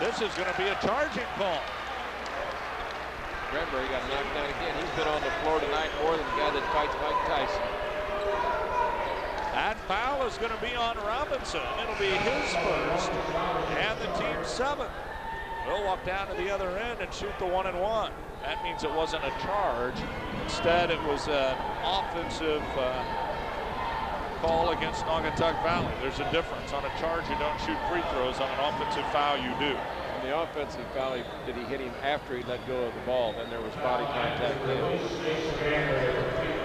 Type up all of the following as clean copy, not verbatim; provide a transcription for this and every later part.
This is going to be a charging call. Granbury got knocked down again. He's been on the floor tonight more than the guy that fights Mike Tyson. That foul is going to be on Robinson. It'll be his first and the team's 7th. He'll walk down to the other end and shoot the 1-and-1. That means it wasn't a charge. Instead, it was an offensive call against Naugatuc Valley. There's a difference. On a charge, you don't shoot free throws. On an offensive foul, you do. On the offensive foul, did he hit him after he let go of the ball? Then there was body contact there.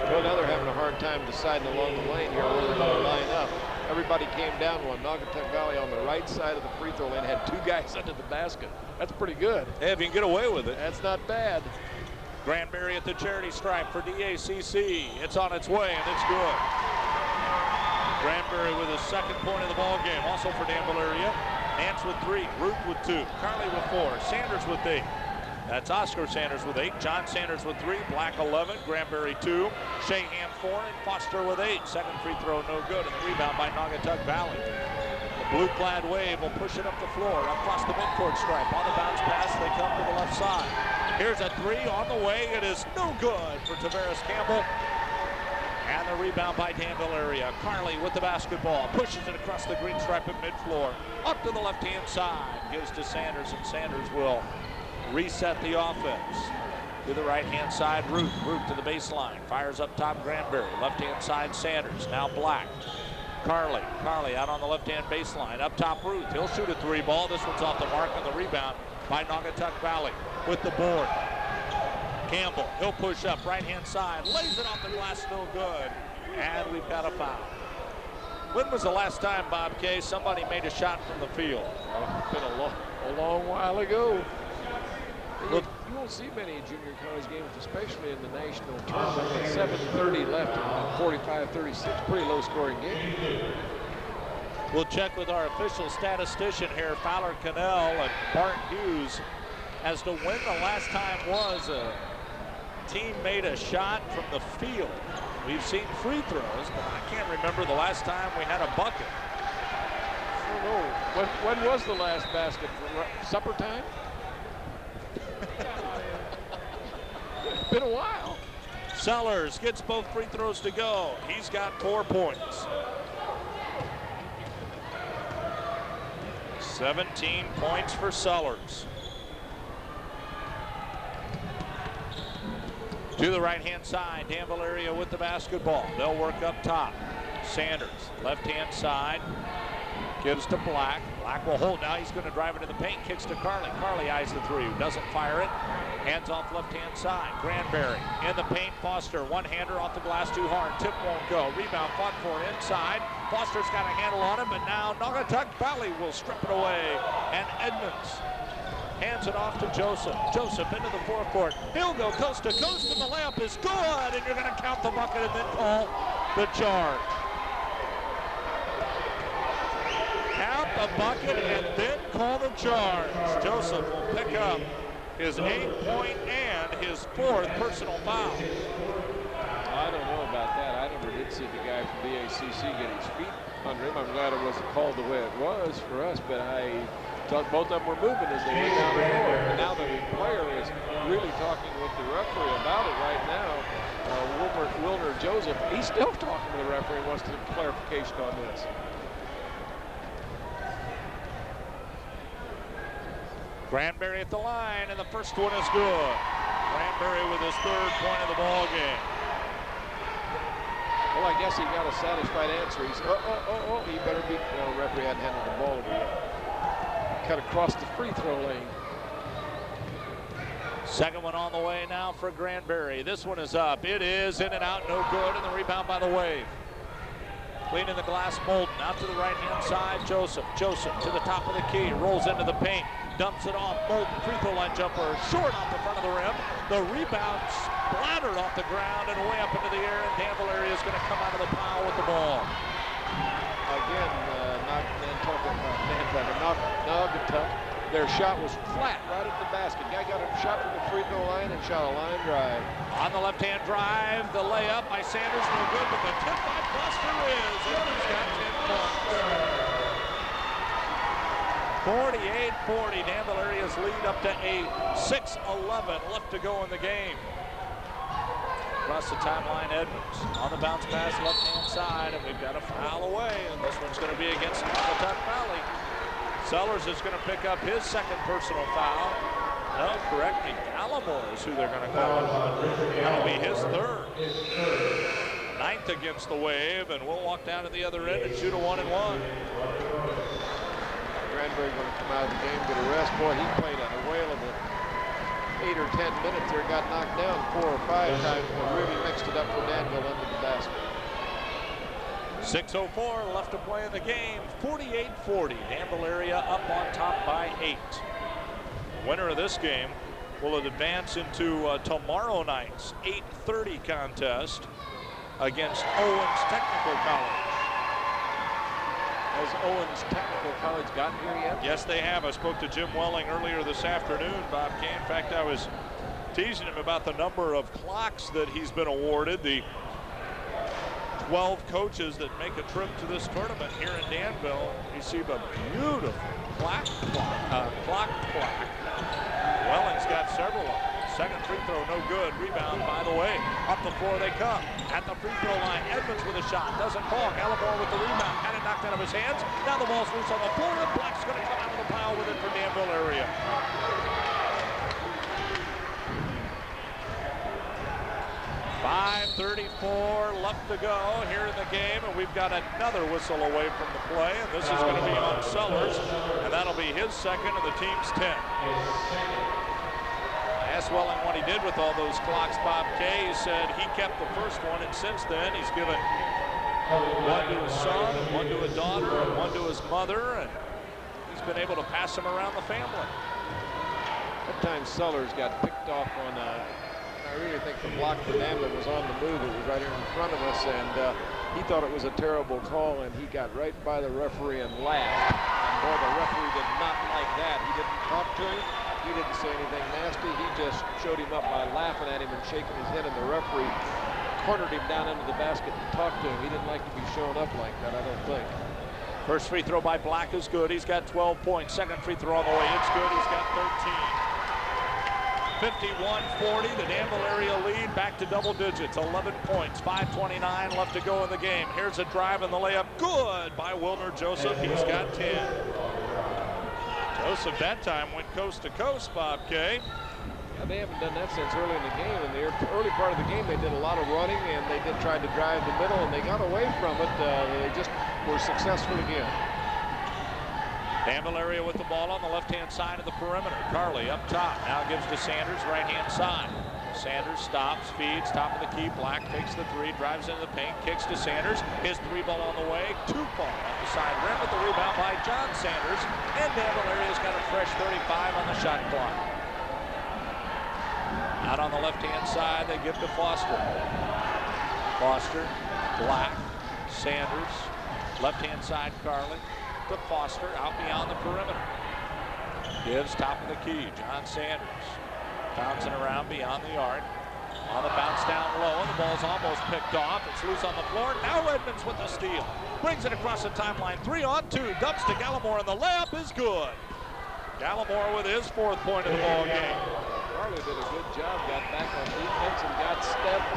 Well, now they're having a hard time deciding along the lane here where they're going to line up. Everybody came down one. Naugatuc Valley on the right side of the free throw lane had 2 guys under the basket. That's pretty good. Hey, if you can get away with it. That's not bad. Granbury at the charity stripe for DACC. It's on its way, and it's good. Granbury with his 2nd point of the ball game. Also for Dan Valeria. Nance with 3, Ruth with 2, Carly with 4, Sanders with 8. That's Oscar Sanders with 8, John Sanders with 3, Black 11, Granbury 2, Shahan 4, and Foster with 8. 2nd free throw no good, and the rebound by Naugatuc Valley. The blue-clad Wave will push it up the floor, across the midcourt stripe. On the bounce pass, they come to the left side. Here's a 3 on the way. It is no good for Tavares Campbell. And the rebound by Dan Valeria. Carly with the basketball, pushes it across the green stripe at midfloor. Up to the left-hand side, gives to Sanders, and Sanders will reset the offense. To the right-hand side, Ruth to the baseline. Fires up top, Granbury. Left-hand side, Sanders. Now Black. Carly out on the left-hand baseline. Up top, Ruth. He'll shoot a 3 ball. This one's off the mark on the rebound by Naugatuc Valley with the board. Campbell, he'll push up right-hand side, lays it off the glass, no good, and we've got a foul. When was the last time, Bob K., somebody made a shot from the field? Oh, it's been a long while ago. Look, you won't see many junior college games, especially in the national tournament. With 7:30 left and 45-36, pretty low-scoring game. We'll check with our official statistician here, Fowler Cannell and Bart Hughes, as to when the last time was a team made a shot from the field. We've seen free throws, but I can't remember the last time we had a bucket. I don't know. When was the last basket? Supper time? It's been a while. Sellers gets both free throws to go. He's got 4 points. 17 points for Sellers. To the right-hand side, Dan Valeria with the basketball. They'll work up top. Sanders, left-hand side, gives to Black. Black will hold now. He's going to drive into the paint, kicks to Carly. Carly eyes the 3, doesn't fire it. Hands off left-hand side. Granbury in the paint. Foster, one-hander off the glass too hard. Tip won't go. Rebound fought for inside. Foster's got a handle on him, but now Naugatuc Valley will strip it away. And Edmonds hands it off to Joseph. Joseph into the forecourt. He'll go coast to coast, and the layup is good. And you're going to count the bucket and then call the charge. Count the bucket and then call the charge. Joseph will pick up his 8-point and his 4th personal foul. I don't know about that. I never did see the guy from DACC get his feet under him. I'm glad it wasn't called the way it was for us, but I thought both of them were moving as they went down the court. And now the player is really talking with the referee about it right now. Wilner Joseph, he's still talking to the referee and wants some clarification on this. Granbury at the line, and the first one is good. Granbury with his 3rd point of the ball game. Well, I guess he got a satisfied answer. He said, he better be, referee hadn't handled the ball over yet. Cut across the free throw lane. 2nd one on the way now for Granbury. This one is up. It is in and out, no good, and the rebound by the Wave. Cleaning the glass, Molden out to the right-hand side. Joseph to the top of the key, rolls into the paint, dumps it off. Molden, free throw line jumper, short off the front of the rim. The rebound splattered off the ground and way up into the air, and Dan Valeria is going to come out of the pile with the ball. Again, Naugatuc, their shot was flat right at the basket. Guy got a shot from the free throw line and shot a line drive. On the left-hand drive, the layup by Sanders, no good, but the tip by Buster is. He's got 10 points. 48-40, Danville area's lead up to a 6:11 left to go in the game. Across the timeline, Edmonds on the bounce pass, left-hand side, and we've got a foul away, and this one's going to be against Naugatuc Valley. Sellers is going to pick up his second personal foul. No, correct me, Gallimore is who they're going to call it. That'll be his third. Ninth against the Wave, and we'll walk down to the other end and shoot a 1-and-1. Granbury going to come out of the game, get a rest. Boy, he played a whale of 8 or 10 minutes there, got knocked down 4 or 5 times, but really mixed it up for Danville under the basket. 6:04 left to play in the game. 48-40. Danville area up on top by 8. Winner of this game will advance into tomorrow night's 8:30 contest against Owens Technical College. Has Owens Technical College gotten here yet? Yes, they have. I spoke to Jim Welling earlier this afternoon, Bob Kane. In fact, I was teasing him about the number of clocks that he's been awarded. The 12 coaches that make a trip to this tournament here in Danville receive a beautiful clock plaque. Welling's got several of them. Second free throw, no good. Rebound, by the way. Up the floor they come. At the free throw line, Edmonds with a shot. Doesn't fall. Gallimore with the rebound. Had it knocked out of his hands. Now the ball's loose on the floor. And Black's going to come out of the pile with it for Danville area. .5:34 left to go here in the game, and we've got another whistle away from the play, and this is going to be on Sellers, and that'll be his second and the team's 10. I asked Welling what he did with all those clocks, Bob Kay. He said he kept the first one, and since then he's given one to his son, one to a daughter, and one to his mother, and he's been able to pass them around the family. That time Sellers got picked off on I really think the block for Danville was on the move. It was right here in front of us, and he thought it was a terrible call, and he got right by the referee and laughed. And boy, the referee did not like that. He didn't talk to him. He didn't say anything nasty. He just showed him up by laughing at him and shaking his head, and the referee cornered him down into the basket and talked to him. He didn't like to be shown up like that, I don't think. First free throw by Black is good. He's got 12 points. Second free throw on the way. It's good. He's got 13. 51-40, the Danville area lead back to double digits, 11 points, 5:29 left to go in the game. Here's a drive and the layup, good by Wilner Joseph, he's got 10. Joseph that time went coast to coast, Bob Kay. Yeah, they haven't done that since early in the game. In the early part of the game, they did a lot of running, and they did try to drive the middle, and they got away from it. They just were successful again. Danville area with the ball on the left-hand side of the perimeter. Carly up top, now gives to Sanders, right-hand side. Sanders stops, feeds, top of the key. Black takes the three, drives into the paint, kicks to Sanders. His three ball on the way, too far off the side rim, with the rebound by John Sanders. And Danville area's got a fresh 35 on the shot clock. Out on the left-hand side, they give to Foster. Foster, Black, Sanders, left-hand side, Carly. To Foster out beyond the perimeter. Gives top of the key, John Sanders. Bouncing around beyond the arc. On the bounce down low, and the ball's almost picked off. It's loose on the floor. Now Edmonds with the steal. Brings it across the timeline. 3-on-2. Dumps to Gallimore, and the layup is good. Gallimore with his fourth point of the ball game. Carly did a good job, got back on defense and got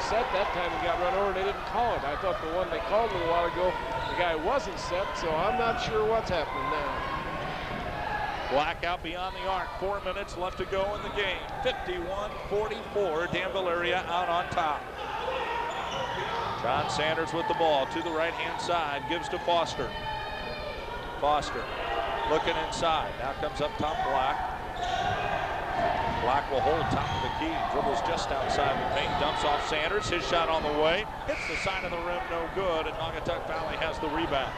set. That time he got run over and they didn't call it. I thought the one they called a little while ago, the guy wasn't set, so I'm not sure what's happening now. Black out beyond the arc. 4 minutes left to go in the game. 51-44, Danville area out on top. John Sanders with the ball to the right-hand side, gives to Foster. Foster looking inside. Now comes up top Black. Black will hold top of the key, dribbles just outside the paint, dumps off Sanders, his shot on the way, hits the side of the rim, no good, and Naugatuc Valley has the rebound.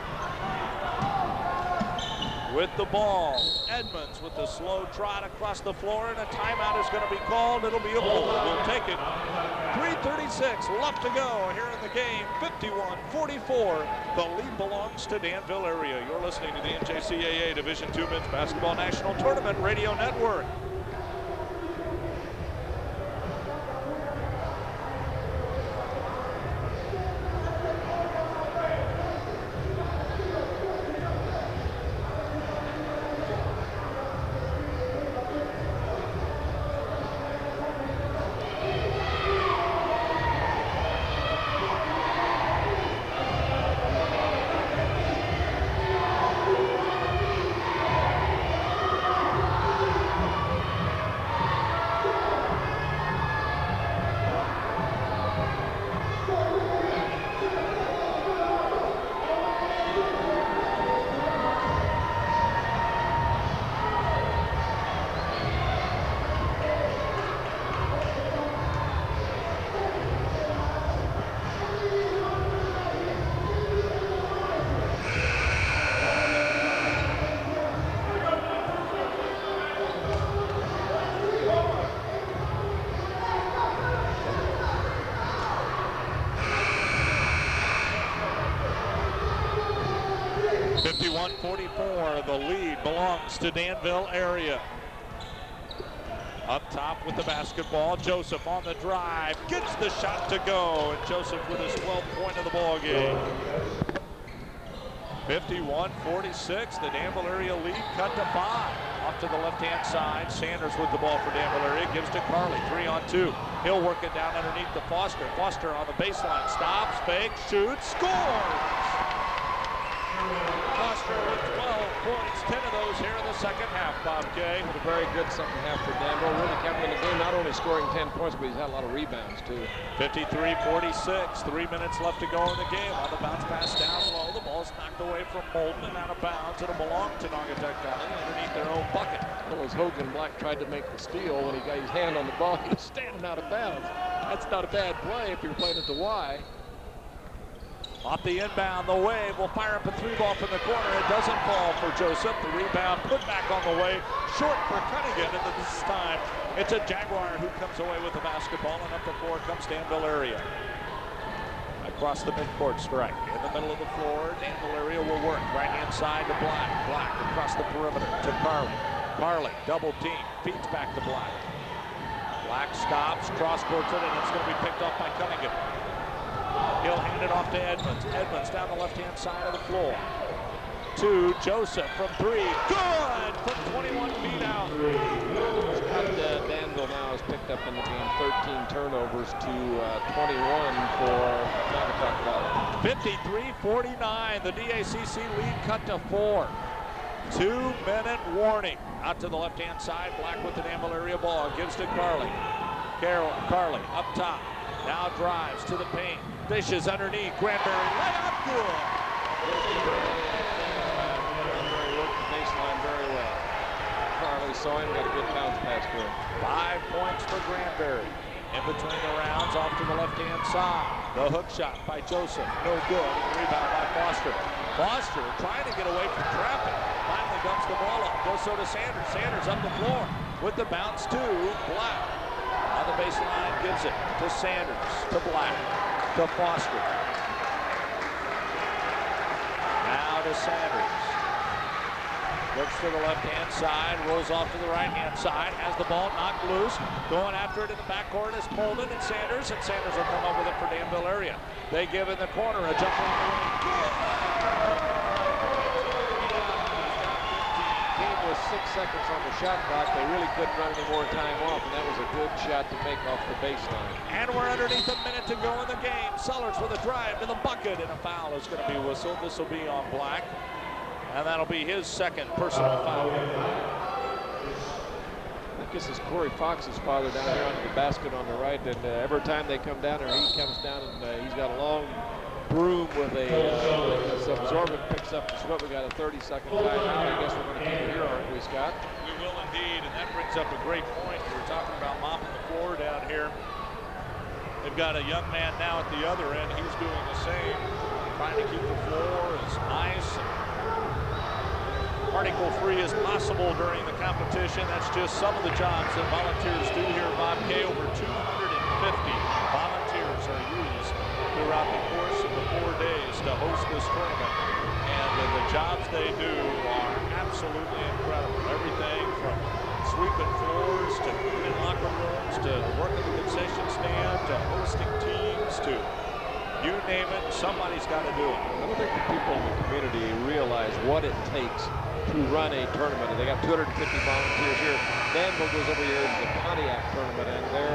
With the ball, Edmonds with the slow trot across the floor, and a timeout is going to be called. It'll be a hold. We'll take it. 3:36 left to go here in the game. 51-44. The lead belongs to Danville area. You're listening to the NJCAA Division II Men's Basketball National Tournament Radio Network. The lead belongs to Danville area. Up top with the basketball, Joseph on the drive, gets the shot to go, and Joseph with his 12th point of the ball game. 51-46, the Danville area lead cut to 5. Off to the left-hand side, Sanders with the ball for Danville area, gives to Carly, 3-on-2. He'll work it down underneath to Foster. Foster on the baseline, stops, fakes, shoots, scores! Foster with 12 points, 10 of those here in the second half, Bob Kay. With a very good second half for Danville. Really kept him in the game, not only scoring 10 points, but he's had a lot of rebounds, too. 53-46, 3 minutes left to go in the game. On the bounce pass down low, the ball's knocked away from Molden and out of bounds. It'll belong to Naugatuc County underneath their own bucket. Well, as Hogan Black tried to make the steal, when he got his hand on the ball, he was standing out of bounds. That's not a bad play if you're playing at the Y. Off the inbound, the wave will fire up a 3-ball from the corner. It doesn't fall for Joseph. The rebound put back on the way, short for Cunningham, and this time it's a Jaguar who comes away with the basketball, and up the floor comes Danville area. Across the midcourt strike, in the middle of the floor, Danville area will work. Right-hand side to Black. Black across the perimeter to Carly. Carly, double team, feeds back to Black. Black stops, cross-courts it, and it's going to be picked off by Cunningham. He'll hand it off to Edmonds. Edmonds down the left-hand side of the floor. To Joseph from 3. Good! From 21 feet out. Danville now has picked up in the game 13 turnovers to 21 for Naugatuc. 53-49. The DACC lead cut to 4. 2-minute warning. Out to the left-hand side. Black with the Danville area ball. Gives to Carly. Carly up top. Now drives to the paint. Dishes underneath. Granberry layup good. Granberry worked the baseline very well. Carly saw him, got a good bounce pass to him. 5 points for Granberry. In between the rounds, off to the left-hand side. The hook shot by Joseph. No good. Rebound by Foster. Foster trying to get away from traffic. Finally dumps the ball up. Goes so to Sanders. Sanders up the floor with the bounce to Black. On the baseline, gives it to Sanders, to Black, to Foster. Now to Sanders. Looks to the left-hand side, rolls off to the right-hand side, has the ball knocked loose. Going after it in the backcourt is Molden and Sanders will come up with it for Danville area. They give in the corner, a jump on the way. With 6 seconds on the shot clock, they really couldn't run any more time off, and that was a good shot to make off the baseline. And we're underneath a minute to go in the game. Sellers with a drive to the bucket, and a foul is going to be whistled. This will be on Black, and that'll be his second personal foul. I guess it's Corey Fox's father down here under the basket on the right, and every time they come down there, he comes down and he's got a long broom with a absorbent, picks up the sweat. We got a 30-second timeout. I guess we're going to keep it here, aren't we, Scott? We will indeed, and that brings up a great point. We were talking about mopping the floor down here. They've got a young man now at the other end. He's doing the same, trying to keep the floor as nice and particle-free as possible during the competition. That's just some of the jobs that volunteers do here at Bob K. Over 250 volunteers are used throughout the course of the 4 days to host this tournament. And the jobs they do are absolutely incredible. Everything from sweeping floors to cleaning locker rooms to working the concession stand to hosting teams to you name it, somebody's got to do it. I don't think the people in the community realize what it takes to run a tournament. They got 250 volunteers here. Danville goes every year to the Pontiac tournament, and their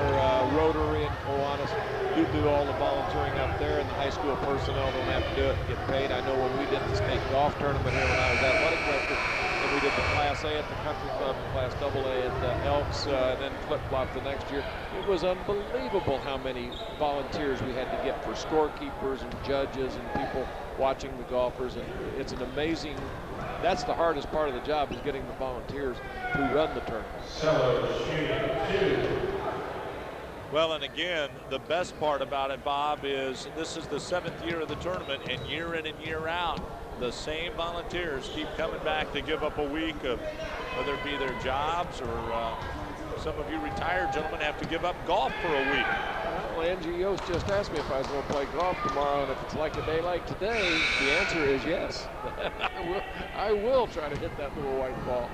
Rotary and Kiwanis do all the volunteering up there, and the high school personnel don't have to do it and get paid. I know when we did the state golf tournament here when I was athletic director, and we did the Class A at the Country Club and Class AA at the Elks, and then flip-flop the next year. It was unbelievable how many volunteers we had to get for scorekeepers and judges and people watching the golfers, and it's an amazing, that's the hardest part of the job, is getting the volunteers to run the tournament. Well, and again, the best part about it, Bob, is this is the 7th year of the tournament, and year in and year out, the same volunteers keep coming back to give up a week of whether it be their jobs or some of you retired gentlemen have to give up golf for a week. Well, Njcaa just asked me if I was going to play golf tomorrow, and if it's like a day like today, the answer is yes. I will try to hit that little white ball.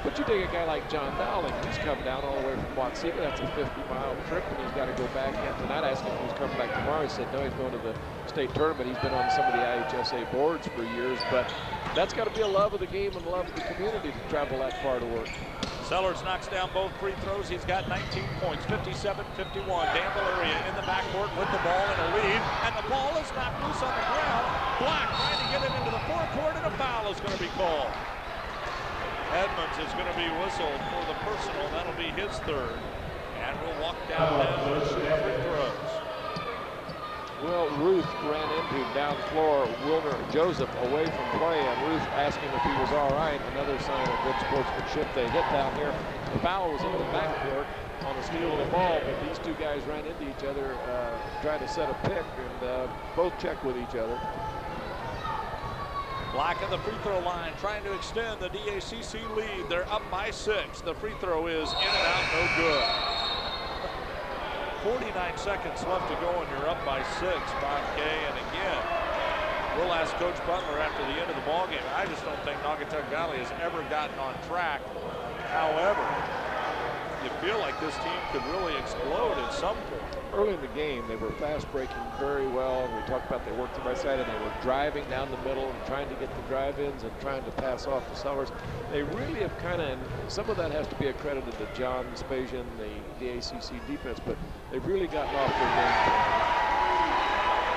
But you take a guy like John Dowling, he's come down all the way from Watsika. That's a 50-mile trip, and he's got to go back yet tonight. I asked him if he was coming back tomorrow. He said no, he's going to the state tournament. He's been on some of the IHSA boards for years, but that's got to be a love of the game and a love of the community to travel that far to work. Sellers knocks down both free throws. He's got 19 points, 57-51. Dan Valeria in the backcourt with the ball in a lead, and the ball is knocked loose on the ground. Black trying to get it into the forecourt, and a foul is going to be called. Edmonds is going to be whistled for the personal. That'll be his third, and we'll walk down and shoot free throws. Well, Ruth ran into down the floor Wilner Joseph away from play, and Ruth asking if he was all right. Another sign of good sportsmanship. They hit down there. The foul was in the backcourt on a steal of the ball, but these two guys ran into each other trying to set a pick, and both checked with each other. Black at the free throw line, trying to extend the DACC lead. They're up by 6. The free throw is in and out, no good. 49 seconds left to go, and you're up by 6, Bob Kay. And again, we'll ask Coach Butler after the end of the ballgame. I just don't think Naugatuc Valley has ever gotten on track. However, you feel like this team could really explode at some point. Early in the game, they were fast breaking very well, and we talked about they worked the right side, and they were driving down the middle and trying to get the drive-ins and trying to pass off the Sellers. They really have kind of, and some of that has to be accredited to John Spasian, the DACC defense, but they've really gotten off their game plan.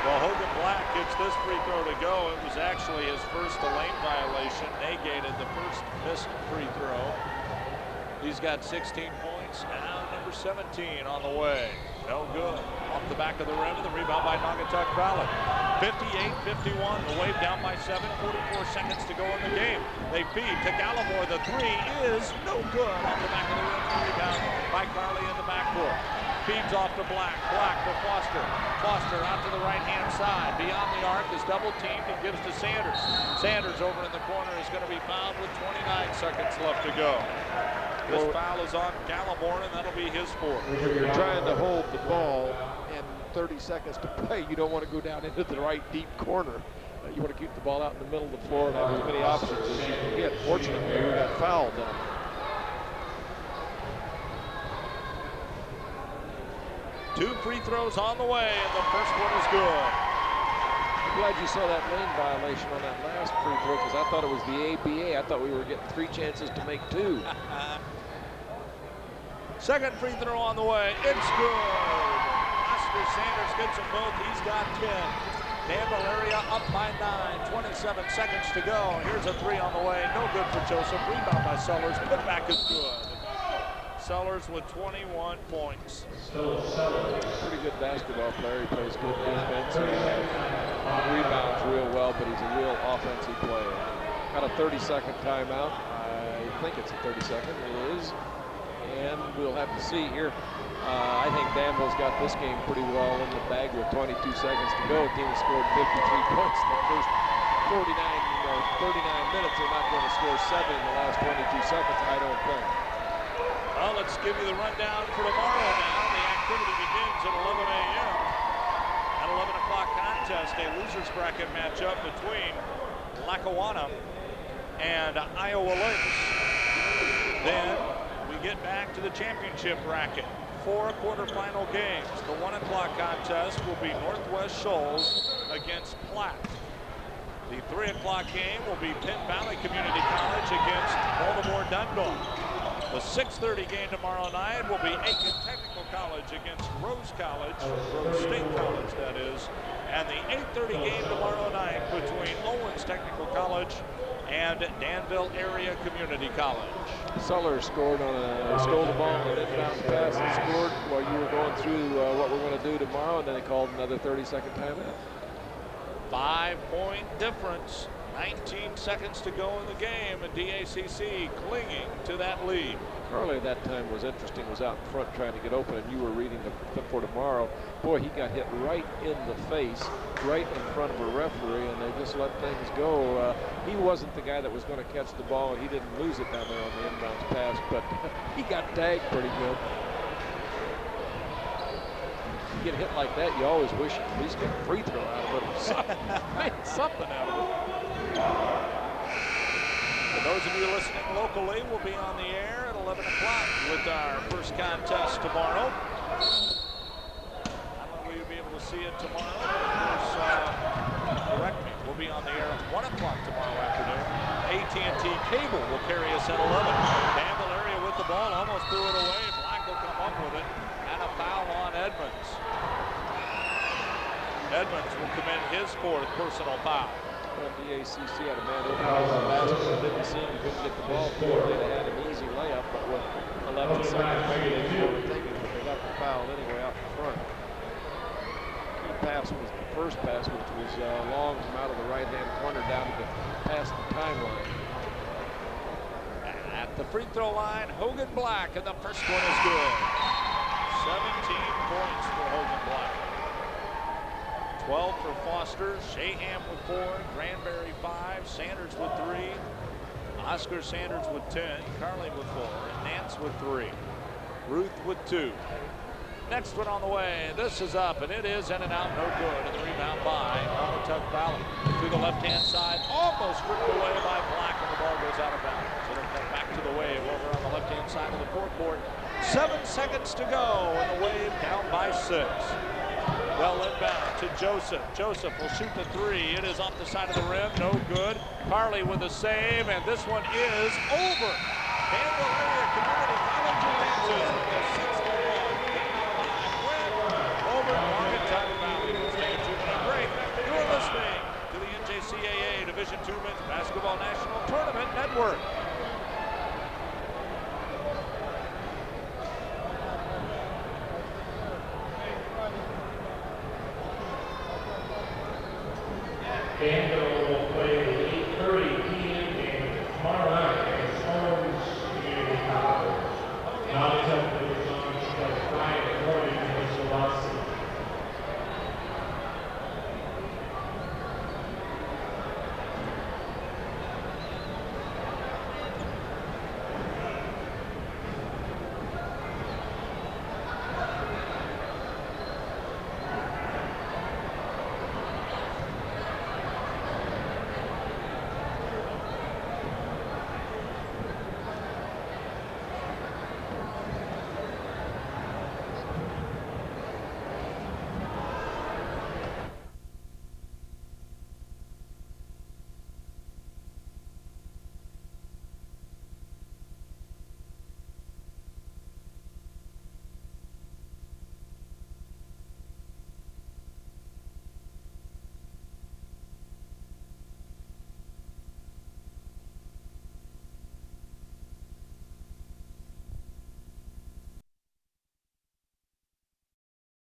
Well, Hogan Black gets this free throw to go. It was actually his first lane violation, negated the first missed free throw. He's got 16 points, now number 17 on the way. No good. Off the back of the rim, and the rebound by Naugatuc Valley. 58-51, the Wave down by 7, 44 seconds to go in the game. They feed to Gallimore. The three is no good. Off the back of the rim, the rebound by Carly in the backcourt. Feeds off to Black. Black to Foster. Foster out to the right-hand side. Beyond the arc is double-teamed and gives to Sanders. Sanders over in the corner is going to be fouled with 29 seconds left to go. This foul is on Gallimore, and that'll be his fourth. When you're trying to hold the ball and 30 seconds to play, you don't want to go down into the right deep corner. You want to keep the ball out in the middle of the floor and have as many options as you can get. Fortunately, we got fouled on. Two free throws on the way, and the first one is good. I'm glad you saw that lane violation on that last free throw, because I thought it was the ABA. I thought we were getting 3 chances to make 2. Second free throw on the way. It's good. Oscar Sanders gets them both. He's got 10. Dan Valeria up by 9. 27 seconds to go. Here's a 3 on the way. No good for Joseph. Rebound by Sellers. Putback is good. Sellers with 21 points. Pretty good basketball player. He plays good defense. He rebounds real well, but he's a real offensive player. Got a 30-second timeout. I think it's a 30-second. It is. And we'll have to see here. I think Danville's got this game pretty well in the bag with 22 seconds to go. The team has scored 53 points in the first 39 minutes. They're not going to score 7 in the last 22 seconds, I don't think. Well, let's give you the rundown for tomorrow now. The activity begins at 11 a.m. At 11 o'clock contest, a loser's bracket matchup between Lackawanna and Iowa Lakes. Then we get back to the championship bracket. 4 quarterfinal games. The 1 o'clock contest will be Northwest Shoals against Platte. The 3 o'clock game will be Penn Valley Community College against Baltimore Dundalk. The 6:30 game tomorrow night will be Aiken Technical College against Rose State College, that is. And the 8:30 game tomorrow night between Owens Technical College and Danville Area Community College. Sellers scored on stole the ball on an inbound pass and scored while you were going through what we're going to do tomorrow, and then they called another 30-second timeout. 5-point difference. 19 seconds to go in the game, and DACC clinging to that lead. Carly at that time was interesting, was out in front trying to get open, and you were reading for tomorrow. Boy, he got hit right in the face, right in front of a referee, and they just let things go. He wasn't the guy that was going to catch the ball, and he didn't lose it down there on the inbounds pass, but he got tagged pretty good. get hit like that, you always wish you could at least get a free throw out of it or something. Made something out of it. For those of you listening locally, we'll be on the air at 11 o'clock with our first contest tomorrow. Not only will you be able to see it tomorrow, but of course, correct me, we'll be on the air at 1 o'clock tomorrow afternoon. AT&T Cable will carry us at 11. Candelaria with the ball, almost threw it away. Black will come up with it, and a foul on Edmonds. Edmonds will commit his 4th personal foul. Well, DACC had a man open on the basket, didn't see him, couldn't get the ball. They had an easy layup, but with 11 seconds, maybe they were thinking, but they got the foul anyway out in front. Key pass was the first pass, which was long from out of the right-hand corner down to the past the timeline. At the free throw line, Hogan Black, and the first one is good. 17 points for Hogan Black. 12 for Foster, Shaham with 4, Granberry 5, Sanders with 3, Oscar Sanders with 10, Carly with 4, and Nance with 3, Ruth with 2. Next one on the way. This is up, and it is in and out, no good. And the rebound by Naugatuc Valley. To the left-hand side, almost ripped away by Black, and the ball goes out of bounds. It'll come back to the Wave over on the left-hand side of the court. 7 seconds to go, and the Wave down by 6. Well inbound to Joseph. Joseph will shoot the 3. It is off the side of the rim, no good. Carly with a save, and this one is over. Candelaria